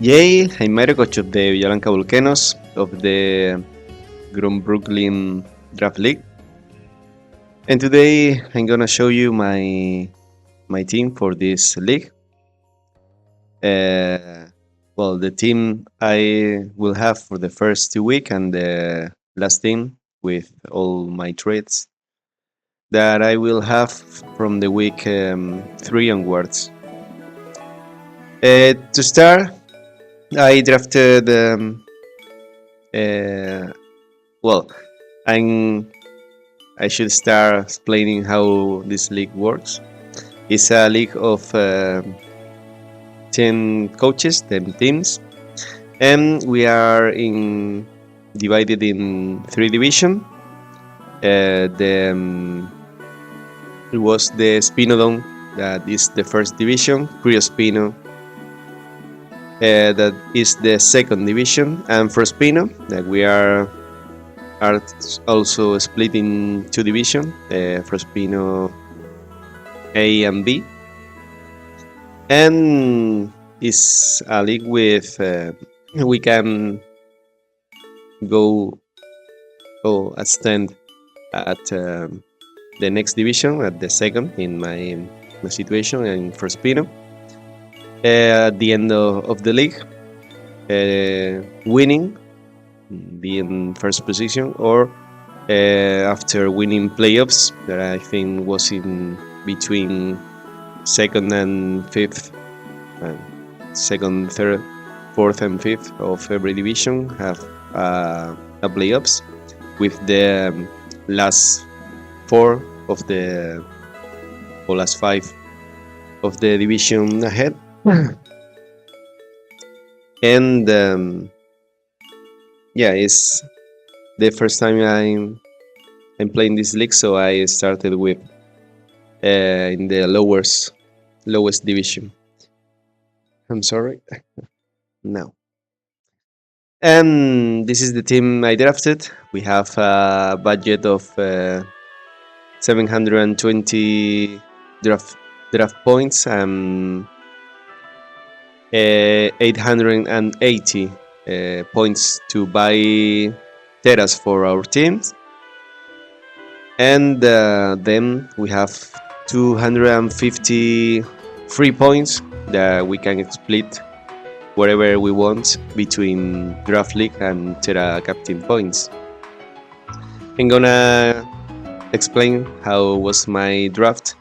Yay, I'm Mario, coach of the Villablanca Volcanos of the Brooklyn Draft League. And today I'm gonna show you my team for this league. Well, the team I will have for the first 2 weeks and the last team with all my trades that I will have from the week 3 onwards. To start, I drafted. Well, I should start explaining how this league works. It's a league of 10 coaches, 10 teams, and we are divided in 3 divisions. It was the Spinodon, that is the first division, Criospino, that is the second division, and Frospino, that we are also split in 2 divisions, Frospino A and B, and it's a league with we can go stand at the next division, at the second in my situation in Frospino. At the end of the league, winning, be in first position, or after winning playoffs, that I think was in between second and fifth, second, third, fourth, and fifth of every division have a playoffs with the last 4 of the or last 5 of the division ahead. And yeah, it's the first time I'm playing this league, so I started with in the lowest division. I'm sorry. No. And this is the team I drafted. We have a budget of 720 draft points and 880 points to buy Teras for our teams. And then we have 250 free points that we can split wherever we want between Draft League and Terra Captain points. I'm gonna explain how was my draft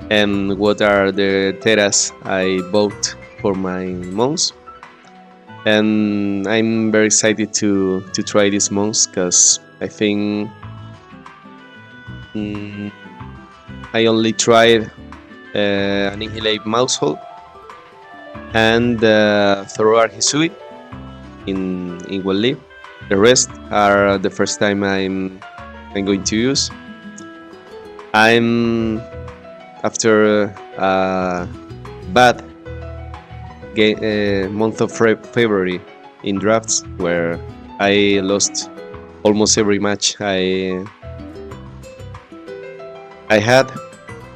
and what are the Teras I bought for my months. And I'm very excited to try these months because I think I only tried Annihilate Mousehole and Thorough Hisui in one league. The rest are the first time I'm going to use. I'm after a bad month of February in drafts where I lost almost every match I had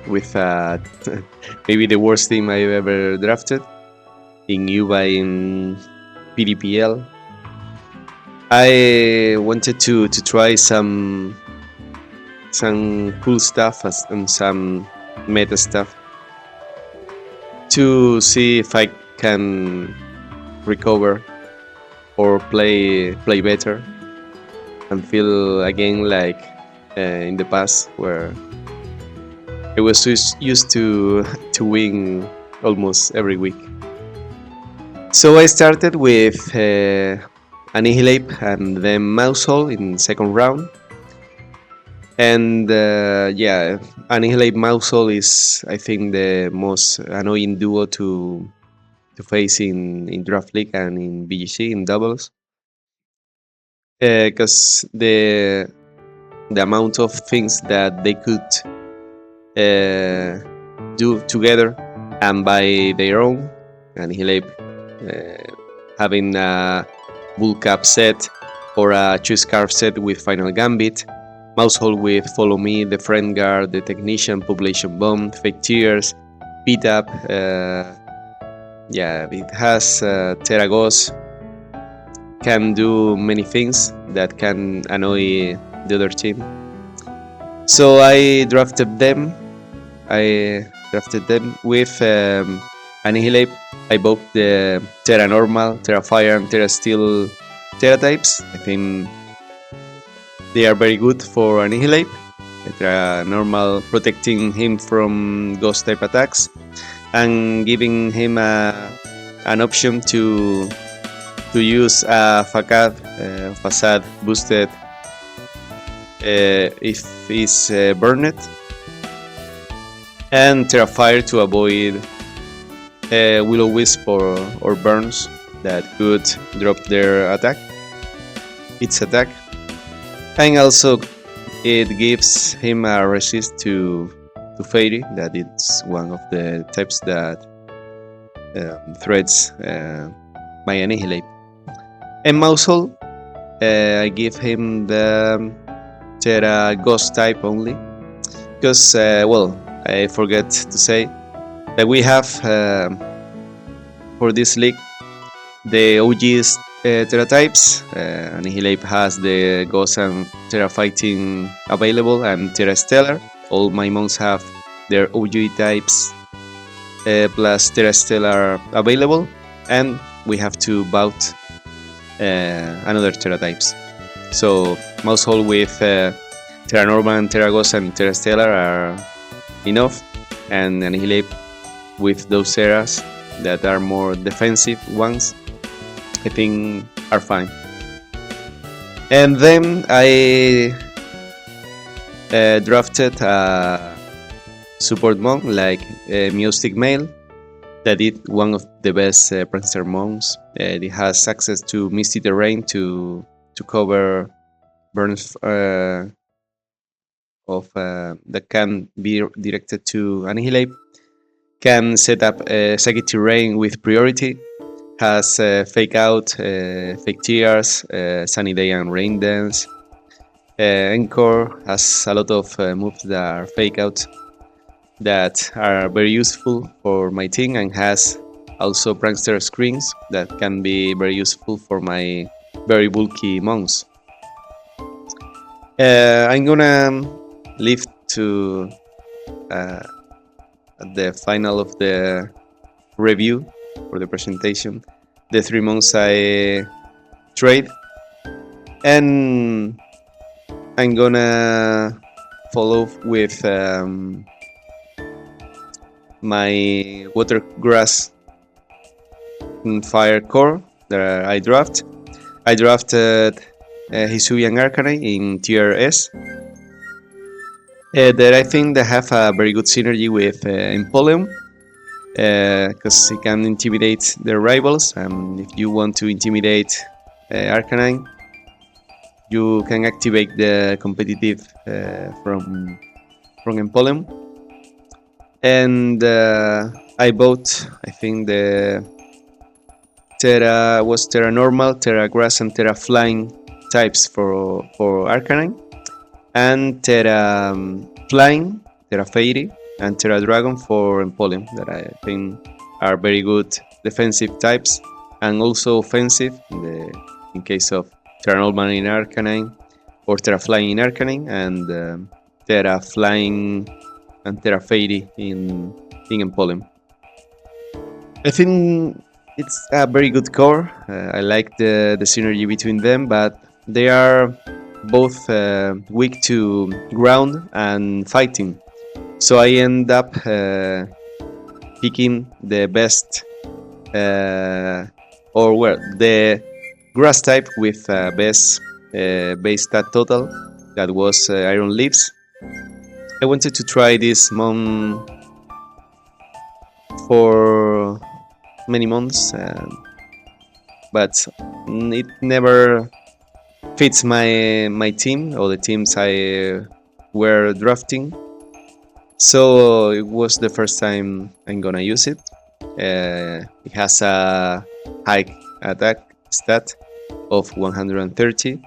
with maybe the worst team I've ever drafted in UBA in PDPL. I wanted to try some cool stuff and some meta stuff to see if I can recover or play better and feel again like in the past where I was used to win almost every week. So I started with Annihilate and then Mousehole in second round. And yeah, Annihilate Mousehole is, I think, the most annoying duo to face in Draft League and in BGC in doubles, because the amount of things that they could do together and by their own. Annihilate having a Bull Cap set or a Choose Scarf set with Final Gambit, Mousehole with Follow Me, the Friend Guard, the Technician, Population Bomb, Fake Tears, Beat Up, yeah, it has Teragos can do many things that can annoy the other team. So I drafted them. I drafted them with Annihilate. I bought the Terra Normal, Terra Fire, and Terra Steel Terra types. I think they are very good for Annihilate. Terra Normal protecting him from ghost type attacks and giving him an option to use a facade boosted if it's burned, and Terrafire to avoid Willow Wisp or Burns that could drop their attack, its attack, and also it gives him a resist to Fairy, that it's one of the types that threats my Annihilate. And Mousehole, I give him the Terra Ghost type only, because, well, I forget to say that we have, for this league, the OG's Terra types. Annihilate has the Ghost and Terra Fighting available, and Terra Stellar. All my mons have their OG types plus Terra Stellar available, and we have to bout another Terra types. So Mousehole with Terra Normal, and Terra Ghost, and Terra Stellar are enough, and Annihilate with those Terras that are more defensive ones, I think are fine. And then I drafted a support monk like Mystic Mail, that is one of the best Prankster monks. It has access to Misty Terrain to cover burns of that can be directed to Annihilate. Can set up Psychic Terrain with priority. Has Fake Out, Fake Tears, Sunny Day and Rain Dance. Encore has a lot of moves that are Fake Out that are very useful for my team, and has also Prankster Screens that can be very useful for my very bulky monks. I'm gonna leave to the final of the review for the presentation the 3 months I trade, and I'm gonna follow with my Watergrass Fire core that I draft. I drafted Hisuian Arcanine in tier S. That I think they have a very good synergy with Empoleon, because it can intimidate their rivals. If you want to intimidate Arcanine, you can activate the competitive from Empoleon. And I bought, I think, the Terra Normal, Terra Grass, and Terra Flying types for Arcanine, and Terra Flying, Terra Fairy, and Terra Dragon for Empoleon, that I think are very good defensive types, and also offensive in case of Terra Normal in Arcanine or Terra Flying in Arcanine, and Terra Flying and Terra Fairy in Empoleon. I think it's a very good core. I like the synergy between them, but they are both weak to ground and fighting. So I end up picking the best, the grass type with best base stat total, that was Iron Leaves. I wanted to try this mon for many months, but it never fits my team or the teams I were drafting. So it was the first time I'm gonna use it. It has a high attack stat of 130,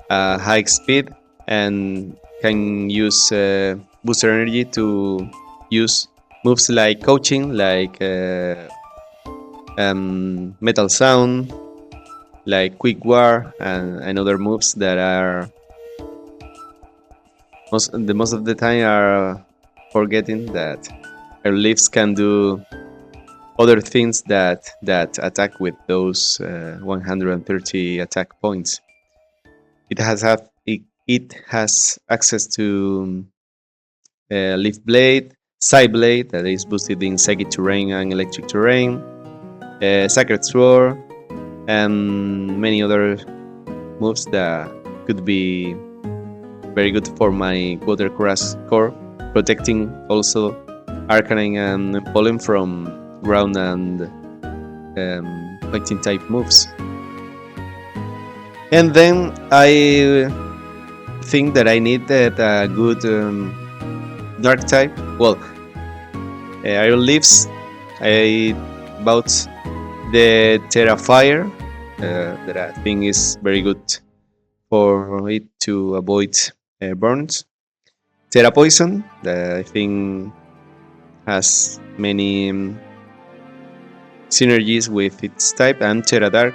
high speed, and can use booster energy to use moves like coaching, like Metal Sound, like Quick War, and other moves that are most of the time are forgetting that our leaves can do other things that attack with those 130 attack points. It has access to Leaf Blade, Side Blade that is boosted in psychic terrain and electric terrain, Sacred Sword, and many other moves that could be very good for my Water Grass core, protecting also Arcanine and Pollen from ground and fighting type moves. And then I think that I needed a good dark type. Well, Iron Leaves. I bought the Terra Fire, that I think is very good for it to avoid burns. Terra Poison, that I think has many synergies with its type, and Terra Dark,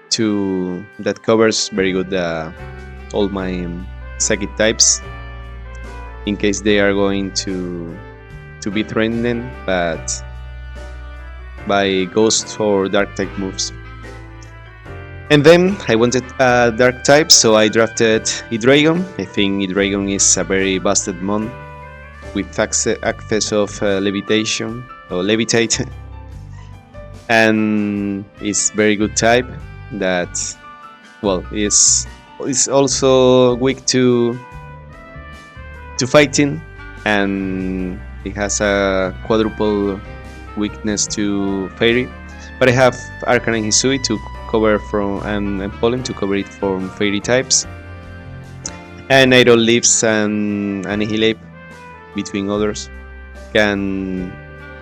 that covers very good all my psychic types in case they are going to be threatened by ghost or dark type moves. And then I wanted a dark type, so I drafted Hydreigon. I think Hydreigon is a very busted mon with access of levitation or levitate, and it's very good type that, well, is also weak to fighting, and it has a quadruple weakness to Fairy. But I have Arcanine Hisui to cover from and Pollen to cover it from Fairy types, and Idol Leaves and Annihilate, between others, can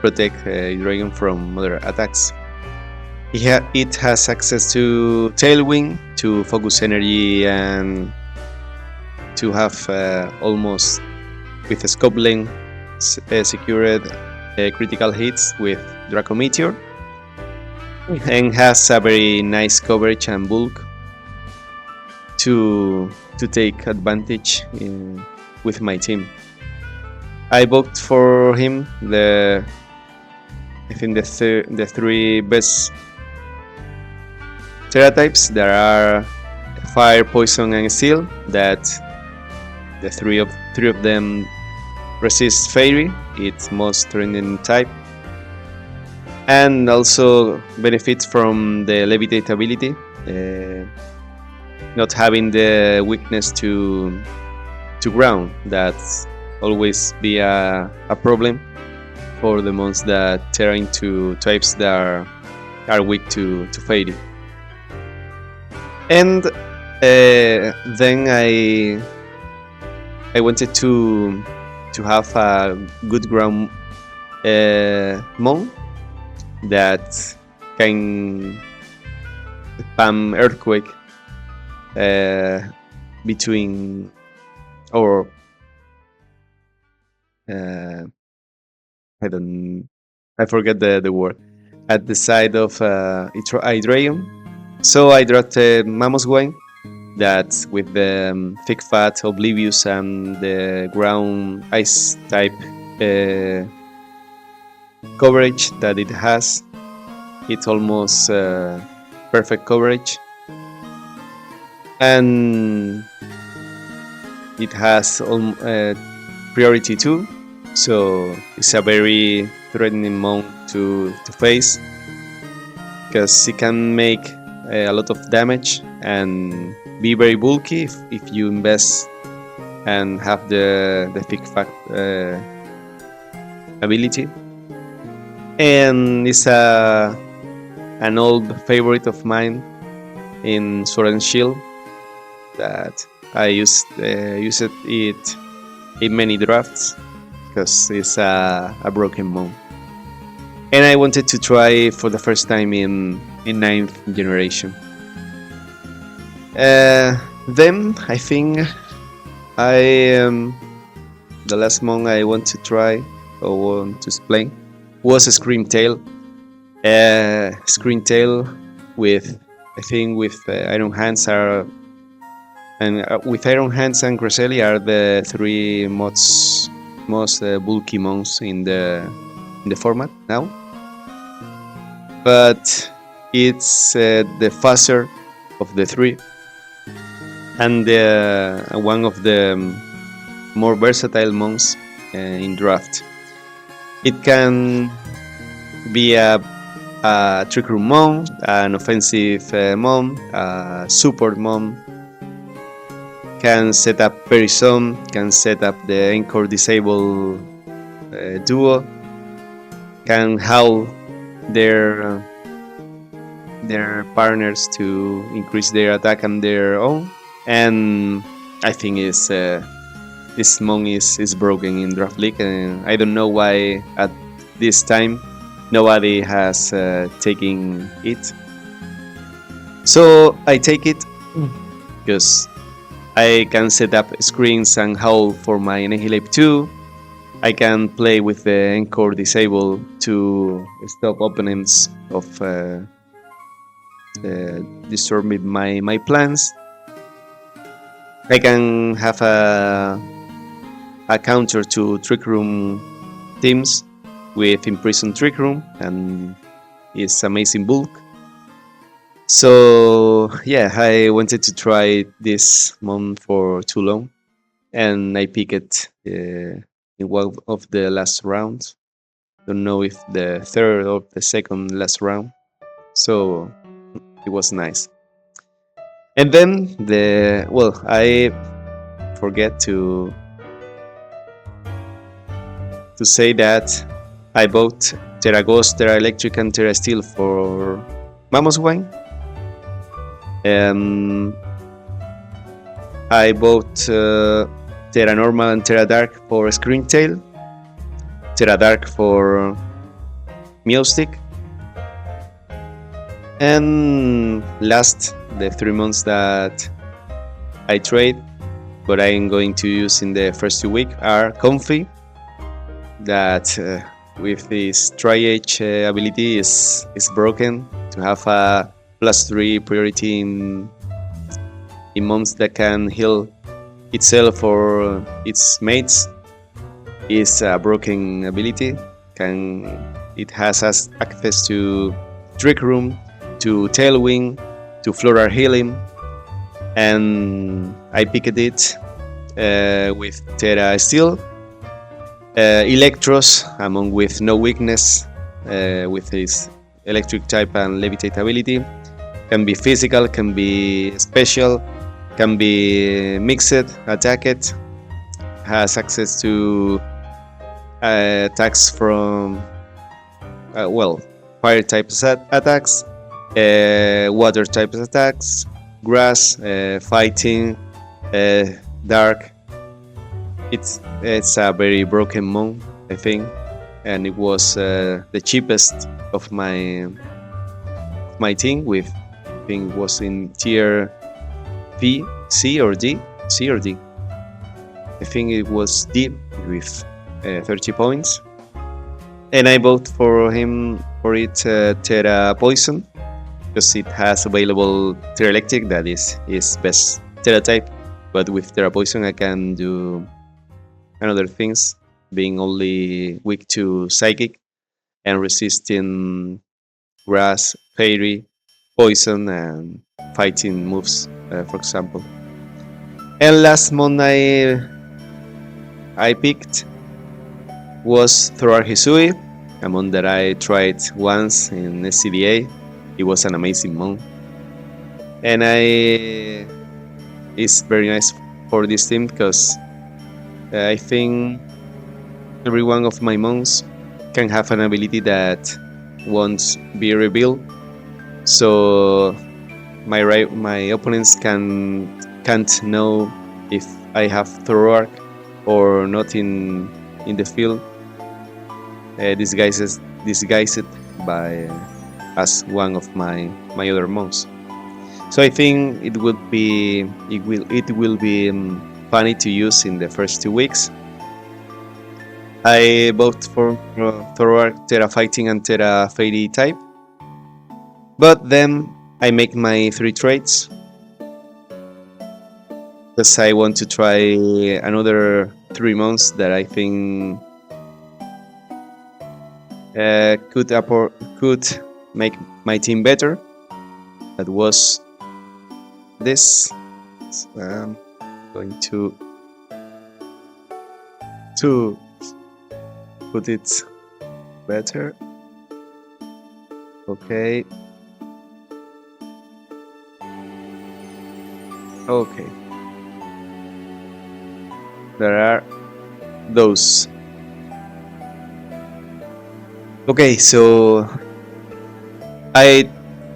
protect Dragon from other attacks. It has access to Tailwind to focus energy and to have almost with a scope length secured critical hits with Draco Meteor, and has a very nice coverage and bulk to take advantage with my team. I bought for him the three best Terra types. There are Fire, Poison, and Steel. That the three of them resist Fairy, its most threatening type, and also benefits from the Levitate ability, not having the weakness to ground. That's always be a problem for the mons that tear into types that are weak to Fairy. And then I wanted to have a good ground mon that can spam Earthquake between, or I forget the word, at the side of Hydreigon. So I drafted Mamoswine, that with the Thick Fat, Oblivious, and the ground ice type coverage that it has, it's almost perfect coverage, and it has priority 2, so it's a very threatening mon to face, because it can make a lot of damage and be very bulky if you invest and have the Thick Fat ability. And it's an old favorite of mine in Sword and Shield that I used it in many drafts because it's a broken mon. And I wanted to try for the first time in 9th generation. Then I think the last mon I want to try or want to explain was a Scream Tail. Screen Tail with, I think, with Iron Hands are, and with Iron Hands and Cresselia are the three most bulky mons in the format now. But it's the faster of the three, and one of the more versatile mons in draft. It can be a Trick Room Mon, an offensive Mon, a support Mon, can set up Perisome, can set up the Encore Disable duo, can howl their partners to increase their attack and their own. And I think this Mon is broken in Draft League, and I don't know why at this time nobody has taken it. So I take it because I can set up screens and howl for my Annihilate 2. I can play with the Encore Disable to stop opponents of disturbing my plans. I can have a counter to Trick Room teams with Imprison Trick Room, and it's amazing bulk. So yeah, I wanted to try this Mon for too long, and I picked it in one of the last rounds. Don't know if the third or the second last round. So it was nice. And then I forget to say that I bought Terra Ghost, Terra Electric, and Terra Steel for Mamoswine. I bought Terra Normal and Terra Dark for Screen Tail, Terra Dark for Meowstick, and last, the 3 months that I trade, but I'm going to use in the first 2 weeks, are Comfy, that with this Tri-Age ability is broken, to have a +3 priority in months that can heal itself or its mates is a broken ability. It has access to Trick Room, to Tailwind, to Floral Healing, and I picked it with Terra Steel, Electros, among with no weakness, with his electric type and levitate ability. Can be physical, can be special, can be mixed, attacked, has access to attacks from fire type attacks, water type attacks, grass, fighting, dark. It's a very broken Mon, I think, and it was the cheapest of my team. With, I think it was in tier C or D. I think it was D with 30 points, and I bought for it Terra Poison, because it has available Terra Electric, that is best Terra type, but with Terra Poison I can do another things, being only weak to Psychic and resisting Grass, Fairy, Poison, and fighting moves, for example. And last month I picked was Throar Hisui, a mon that I tried once in SCDA. It was an amazing mon, and it's very nice for this team, because I think every one of my mons can have an ability that won't be revealed, so my opponents can't know if I have Throark or not in the field, disguised by as one of my other mons. So I think it will be funny to use in the first 2 weeks. I bought for Throark Terra Fighting and Terra Fairy type, But then I make my 3 trades because I want to try another 3 months that I think could make my team better. That was this. I'm going to put it better. Okay. Okay. There are those. Okay, so I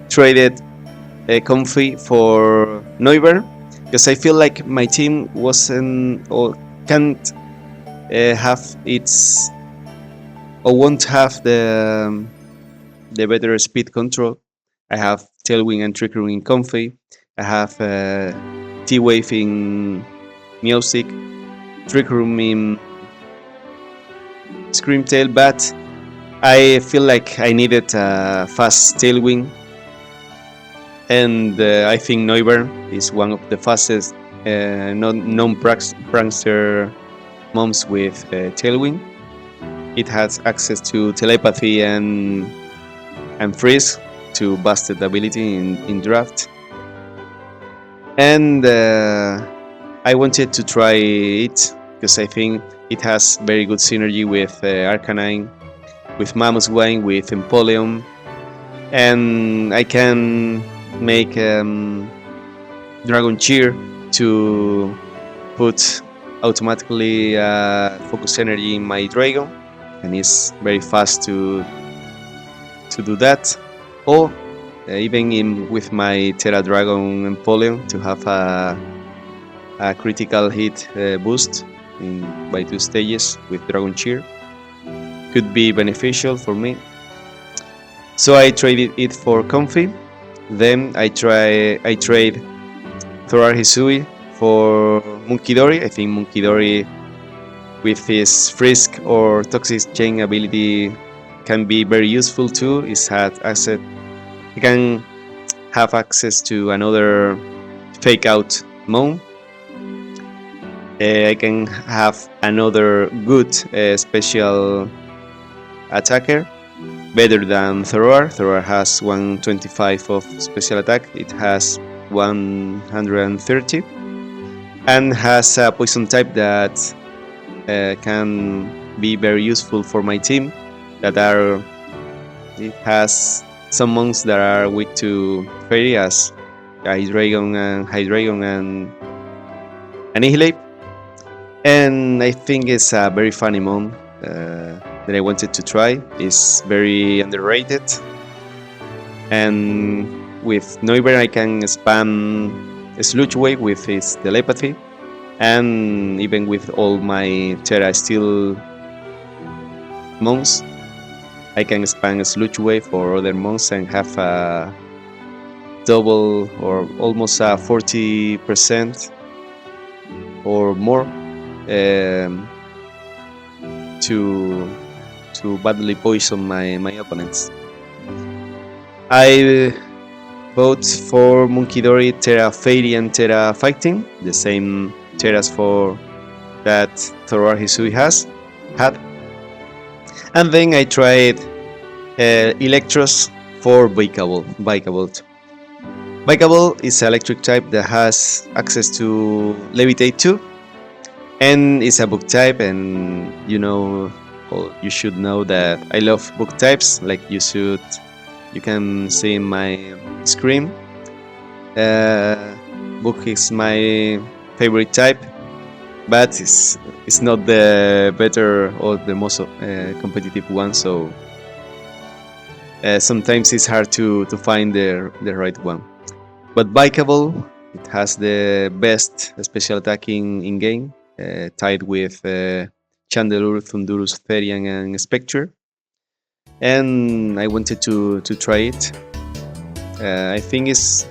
traded a comfy for Neuber because I feel like my team wasn't or can't have its or won't have the better speed control. I have Tailwind and Trick Room in comfy. I have T-Wave in music, Trick Room in Screamtail, but I feel like I needed a fast Tailwind, and I think Neuber is one of the fastest non-prankster moms with Tailwind. It has access to telepathy and freeze to busted ability in draft. And I wanted to try it because I think it has very good synergy with Arcanine, with Mammoth Wine, with Empoleon, and I can make Dragon Cheer to put automatically focus energy in my Dragon, and it's very fast to do that. Or even with my Terra Dragon Empoleon to have a critical hit boost by 2 stages with Dragon Cheer could be beneficial for me. So I traded it for Comfy. Then I trade Thorar Hisui for Munkidori. I think Munkidori with his Frisk or Toxic Chain ability can be very useful too. He can have access to another Fake Out Mon. I can have another good special attacker, better than Thorar. Thorar has 125 of special attack. It has 130 and has a poison type that can be very useful for my team. It has some monks that are weak to Fairy, as Hydreigon and Annihilate. And I think it's a very funny mon that I wanted to try. It's very underrated. And with Neuber I can spam Sludge Wave with his telepathy. And even with all my Terra Steel mons, I can spam Sludge Wave for other mons and have a double or almost a 40% or more to badly poison my opponents. I vote for Munkidori, Terra Fairy and Terra Fighting, the same Terras for that Thorar Hisui had. And then I tried Electros for Vikavolt. Vikavolt is an electric type that has access to Levitate 2, and it's a book type, and you should know that I love book types, like you can see in my screen. Book is my favorite type, but it's not the better or the most competitive one, so sometimes it's hard to find the right one. But Bikeable, it has the best special attack in game, tied with Chandelure, Thundurus, Therian, and Spectre. And I wanted to try it. I think its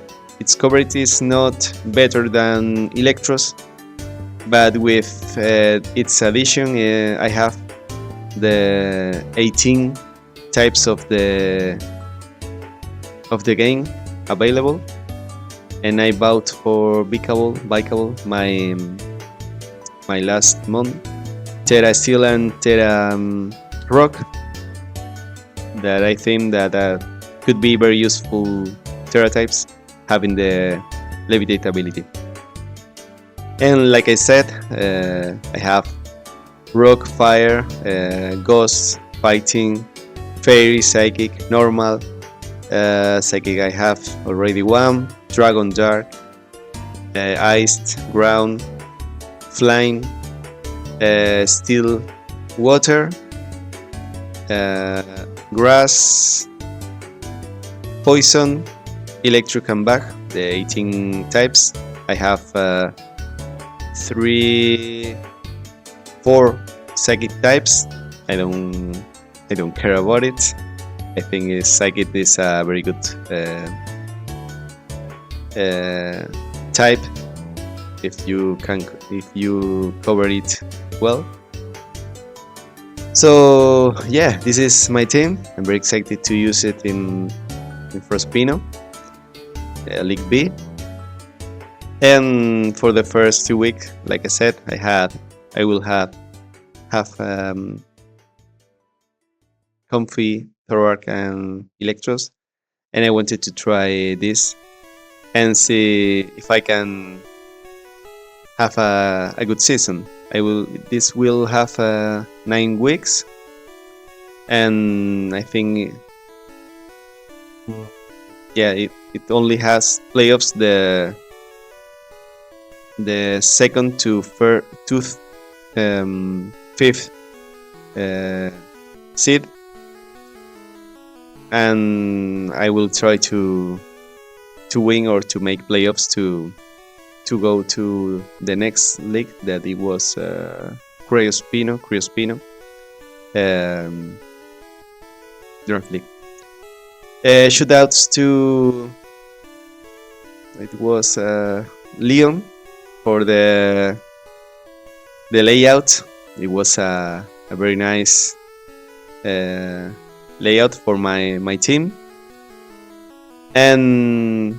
coverage is not better than Electros, but with its addition, I have the 18 types of the of the game available, and I bought for Bikeable my last month Terra Steel and Terra Rock that I think that could be very useful Terra types having the levitate ability. And like I said, I have Rock, Fire, Ghost, Fighting, Fairy, Psychic, Normal. Psychic I have already one. Dragon Dark, Iced, Ground, Flying, Steel, Water, Grass, Poison, Electric and Bug, the 18 types. I have 4 psychic types. I don't care about it. I think psychic is a very good type if you cover it well. So yeah, this is my team. I'm very excited to use it in Frospino, League B. And for the first 2 weeks, like I said, I will have Comfy, Thorak, and Electros, and I wanted to try this and see if I can have a good season. This will have 9 weeks, and I think yeah, it only has playoffs the second to fifth seed, and I will try to win or to make playoffs to go to the next league that it was Criospino draft league. Shootouts to it was Leon for the layout. It was a very nice layout for my team, and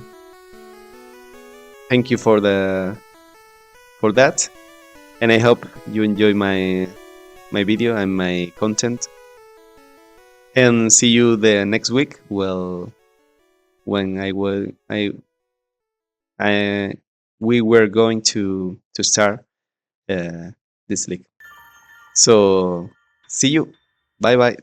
thank you for that, and I hope you enjoy my video and my content, and see you the next week. Well, when we were going to start this league. So see you. Bye bye.